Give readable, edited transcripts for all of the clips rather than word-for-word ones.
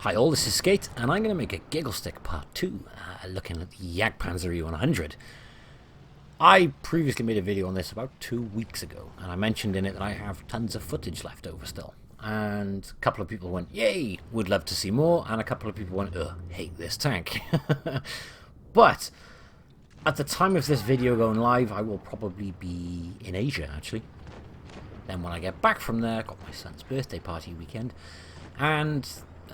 Hi all, this is Skate, and I'm going to make a Giggle Stick Part 2, looking at the Jagdpanzer E100. I previously made a video on this about 2 weeks ago, and I mentioned in it that I have tons of footage left over still. And a couple of people went, yay, would love to see more, and a couple of people went, ugh, hate this tank. But, at the time of this video going live, I will probably be in Asia, actually. Then when I get back from there, got my son's birthday party weekend, and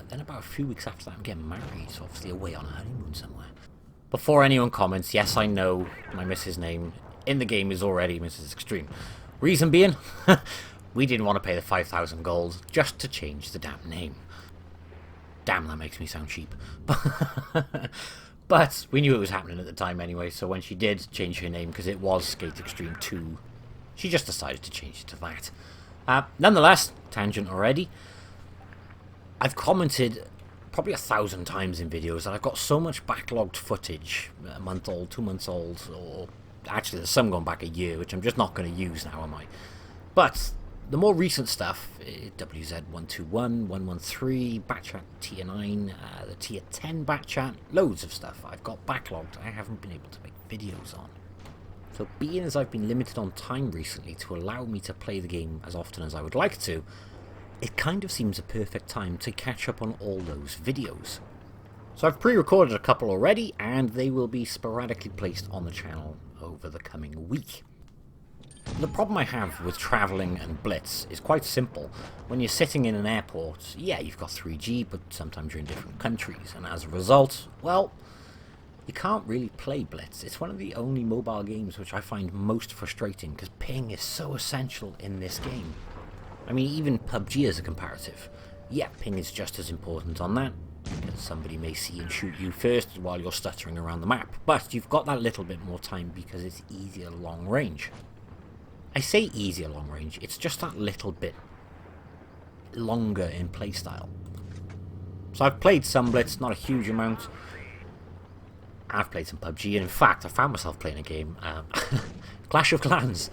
then about a few weeks after that I'm getting married, so obviously away on a honeymoon somewhere. Before anyone comments, yes, I know my missus' name in the game is already Mrs. Extreme. Reason being, we didn't want to pay the 5,000 gold just to change the damn name. Damn, that makes me sound cheap. But we knew it was happening at the time anyway, so when she did change her name, because it was Skate Extreme 2, she just decided to change it to that. Nonetheless, tangent already. I've commented probably 1,000 times in videos that I've got so much backlogged footage, a month old, 2 months old, or actually there's some going back a year, which I'm just not going to use now, am I? But the more recent stuff, WZ121, 113, Batchat Tier 9, the Tier 10 Batchat, loads of stuff I've got backlogged I haven't been able to make videos on. So being as I've been limited on time recently to allow me to play the game as often as I would like to, it kind of seems a perfect time to catch up on all those videos. So I've pre-recorded a couple already, and they will be sporadically placed on the channel over the coming week. The problem I have with travelling and Blitz is quite simple. When you're sitting in an airport, yeah, you've got 3G, but sometimes you're in different countries, and as a result, well, you can't really play Blitz. It's one of the only mobile games which I find most frustrating, because ping is so essential in this game. I mean, even PUBG is a comparative. Yeah, ping is just as important on that, because somebody may see and shoot you first while you're stuttering around the map. But you've got that little bit more time because it's easier long range. I say easier long range, it's just that little bit longer in playstyle. So I've played some Blitz, not a huge amount. I've played some PUBG, and in fact, I found myself playing a game, Clash of Clans.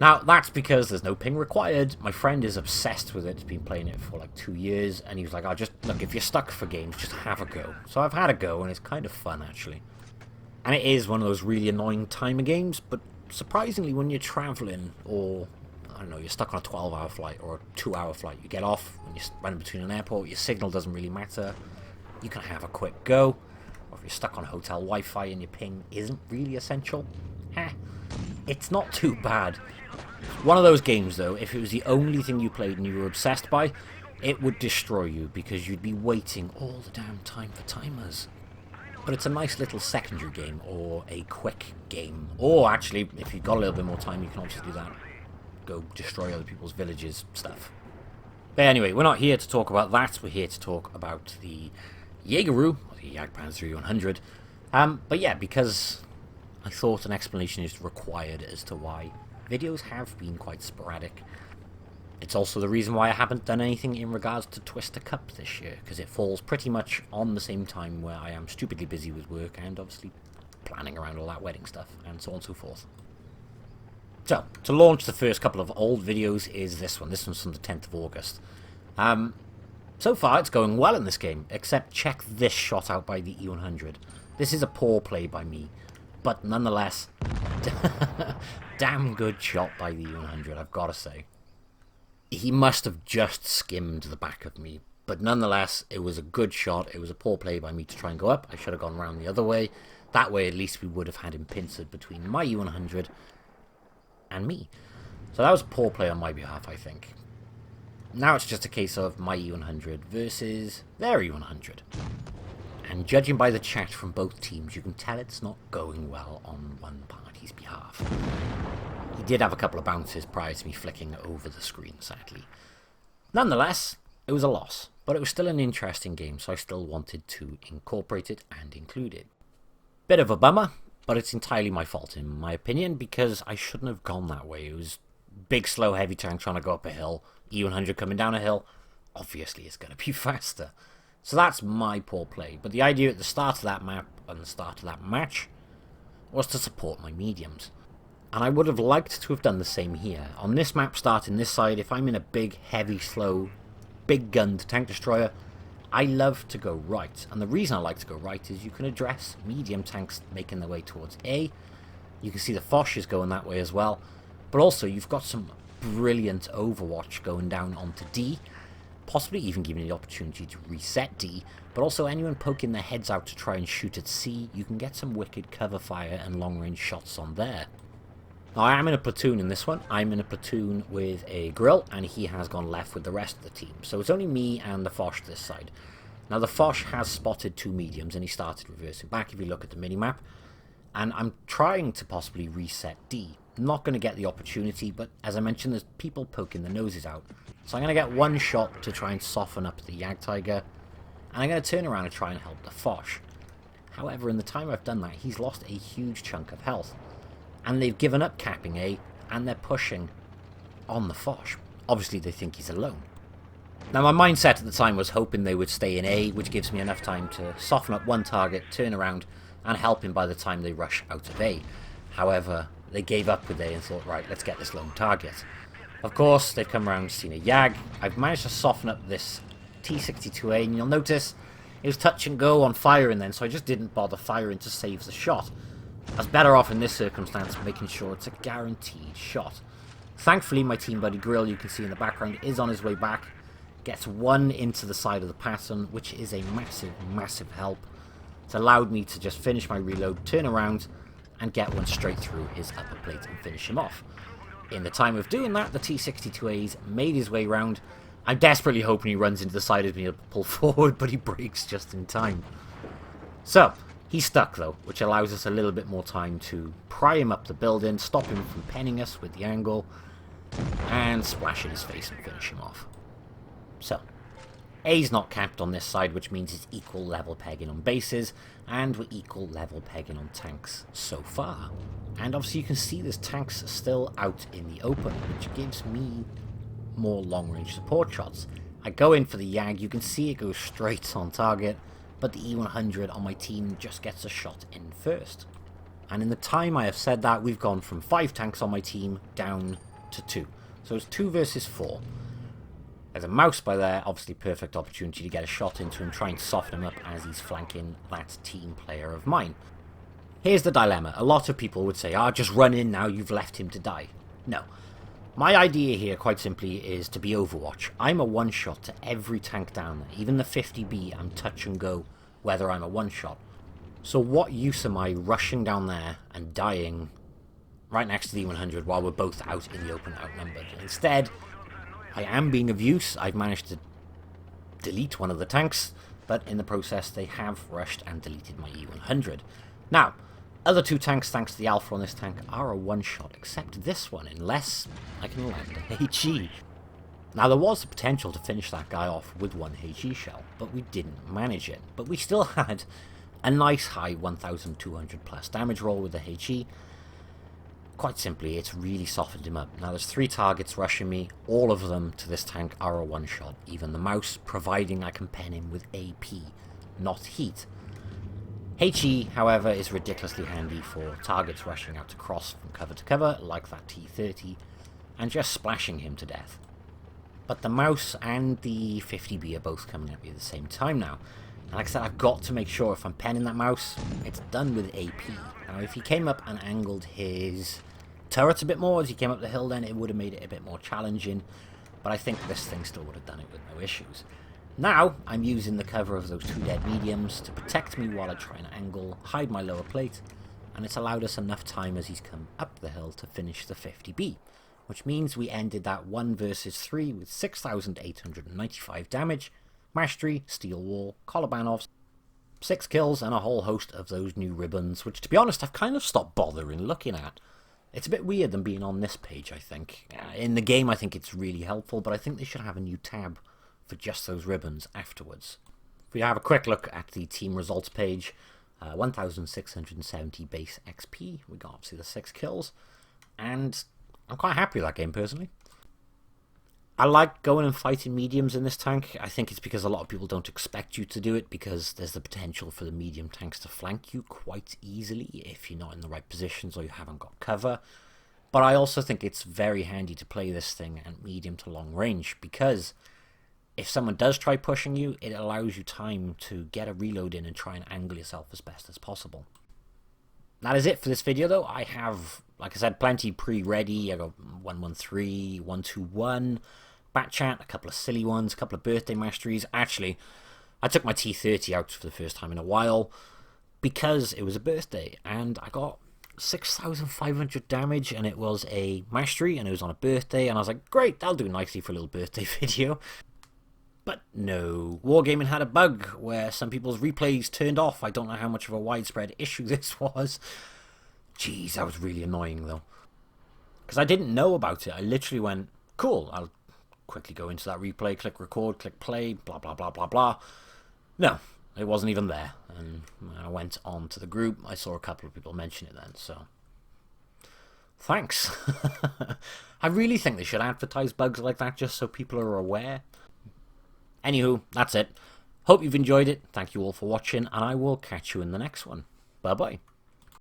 Now, that's because there's no ping required. My friend is obsessed with it. He's been playing it for like 2 years, and he was like, look, if you're stuck for games, just have a go. So I've had a go, and it's kind of fun, actually. And it is one of those really annoying timer games, but surprisingly, when you're traveling, or, I don't know, you're stuck on a 12-hour flight, or a 2-hour flight, you get off, when you're running between an airport, your signal doesn't really matter. You can have a quick go. Or if you're stuck on hotel Wi-Fi and your ping isn't really essential, it's not too bad. One of those games, though, if it was the only thing you played and you were obsessed by, it would destroy you because you'd be waiting all the damn time for timers. But it's a nice little secondary game, or a quick game. Or actually, if you've got a little bit more time, you can also do that. Go destroy other people's villages, stuff. But anyway, we're not here to talk about that. We're here to talk about the Jaegeru, or the Jagdpanzer E100. But yeah, because I thought an explanation is required as to why videos have been quite sporadic. It's also the reason why I haven't done anything in regards to Twister Cup this year, because it falls pretty much on the same time where I am stupidly busy with work and obviously planning around all that wedding stuff and so on and so forth. So, to launch the first couple of old videos is this one. This one's from the 10th of August. So far it's going well in this game, except check this shot out by the E100. This is a poor play by me, but nonetheless, damn good shot by the E100, I've got to say. He must have just skimmed the back of me, but nonetheless, it was a good shot. It was a poor play by me to try and go up. I should have gone around the other way. That way, at least we would have had him pincered between my E100 and me. So that was a poor play on my behalf, I think. Now it's just a case of my E100 versus their E100. And judging by the chat from both teams, you can tell it's not going well on one party's behalf. He did have a couple of bounces prior to me flicking over the screen, sadly. Nonetheless, it was a loss, but it was still an interesting game, so I still wanted to incorporate it and include it. Bit of a bummer, but it's entirely my fault in my opinion, because I shouldn't have gone that way. It was big, slow, heavy tank trying to go up a hill, E100 coming down a hill. Obviously, it's going to be faster. So that's my poor play, but the idea at the start of that map and the start of that match was to support my mediums. And I would have liked to have done the same here. On this map starting this side, if I'm in a big, heavy, slow, big gunned tank destroyer, I love to go right, and the reason I like to go right is you can address medium tanks making their way towards A. You can see the Foch is going that way as well, but also you've got some brilliant overwatch going down onto D, possibly even giving you the opportunity to reset D, but also anyone poking their heads out to try and shoot at C, you can get some wicked cover fire and long range shots on there. Now, I am in a platoon in this one. I'm in a platoon with a Grill, and he has gone left with the rest of the team. So it's only me and the Foch this side. Now, the Foch has spotted 2 mediums, and he started reversing back if you look at the minimap. And I'm trying to possibly reset D. Not going to get the opportunity, but as I mentioned, there's people poking their noses out. So I'm going to get one shot to try and soften up the Jagdtiger, and I'm going to turn around and try and help the Foch. However, in the time I've done that, he's lost a huge chunk of health. And they've given up capping A, and they're pushing on the Foch. Obviously, they think he's alone. Now, my mindset at the time was hoping they would stay in A, which gives me enough time to soften up one target, turn around, and help him by the time they rush out of A. However, they gave up with A and thought, right, let's get this lone target. Of course, they've come around and seen a Jag. I've managed to soften up this T-62A, and you'll notice it was touch and go on firing then, so I just didn't bother firing to save the shot. I was better off in this circumstance making sure it's a guaranteed shot. Thankfully, my team buddy Grill, you can see in the background, is on his way back. Gets one into the side of the pattern, which is a massive, massive help. It's allowed me to just finish my reload, turn around, and get one straight through his upper plate and finish him off. In the time of doing that, the T-62A's made his way round. I'm desperately hoping he runs into the side of me to pull forward, but he breaks just in time. So, he's stuck though, which allows us a little bit more time to pry him up the building, stop him from penning us with the angle, and splash in his face and finish him off. So, A's not capped on this side, which means it's equal level pegging on bases, and we're equal level pegging on tanks so far. And obviously you can see there's tanks still out in the open, which gives me more long-range support shots. I go in for the Jag, you can see it goes straight on target, but the E100 on my team just gets a shot in first. And in the time I have said that, we've gone from 5 tanks on my team down to 2. So it's 2 versus 4. There's a mouse by there, obviously perfect opportunity to get a shot into him, try and soften him up as he's flanking that team player of mine. Here's the dilemma. A lot of people would say, just run in now, you've left him to die. No. My idea here, quite simply, is to be Overwatch. I'm a one-shot to every tank down there. Even the 50B, I'm touch and go, whether I'm a one-shot. So what use am I rushing down there and dying right next to the E100 while we're both out in the open outnumbered? Instead, I am being of use. I've managed to delete one of the tanks, but in the process they have rushed and deleted my E100. Now, other 2 tanks, thanks to the alpha on this tank, are a one-shot, except this one, unless I can land a HE. Now, there was the potential to finish that guy off with 1 HE shell, but we didn't manage it. But we still had a nice high 1,200 plus damage roll with the HE. Quite simply, it's really softened him up. Now, there's 3 targets rushing me. All of them to this tank are a one-shot. Even the mouse, providing I can pen him with AP, not heat. HE, however, is ridiculously handy for targets rushing out to cross from cover to cover, like that T-30, and just splashing him to death. But the mouse and the 50B are both coming at me at the same time now. And like I said, I've got to make sure if I'm penning that mouse, it's done with AP. Now, if he came up and angled his turret a bit more as he came up the hill, then it would have made it a bit more challenging. But I think this thing still would have done it with no issues. Now, I'm using the cover of those 2 dead mediums to protect me while I try and angle, hide my lower plate, and it's allowed us enough time as he's come up the hill to finish the 50B, which means we ended that 1 versus 3 with 6,895 damage, mastery, steel wall, Kolobanovs, 6 kills, and a whole host of those new ribbons, which to be honest I've kind of stopped bothering looking at. It's a bit weird them being on this page, I think. In the game I think it's really helpful, but I think they should have a new tab for just those ribbons afterwards. If we have a quick look at the team results page, 1,670 base XP, we got obviously the 6 kills, and I'm quite happy with that game personally. I like going and fighting mediums in this tank. I think it's because a lot of people don't expect you to do it, because there's the potential for the medium tanks to flank you quite easily if you're not in the right positions or you haven't got cover. But I also think it's very handy to play this thing at medium to long range, because if someone does try pushing you, it allows you time to get a reload in and try and angle yourself as best as possible. That is it for this video, though. I have, like I said, plenty pre-ready. I got 113, 121, Bat Chat, a couple of silly ones, a couple of birthday masteries. Actually, I took my T30 out for the first time in a while because it was a birthday, and I got 6,500 damage, and it was a mastery, and it was on a birthday, and I was like, great, that'll do nicely for a little birthday video. But no, Wargaming had a bug where some people's replays turned off. I don't know how much of a widespread issue this was. Jeez, that was really annoying though. Because I didn't know about it. I literally went, cool, I'll quickly go into that replay, click record, click play, blah, blah, blah, blah, blah. No, it wasn't even there. And when I went on to the group, I saw a couple of people mention it then, so thanks. I really think they should advertise bugs like that just so people are aware. Anywho, that's it. Hope you've enjoyed it. Thank you all for watching, and I will catch you in the next one. Bye-bye.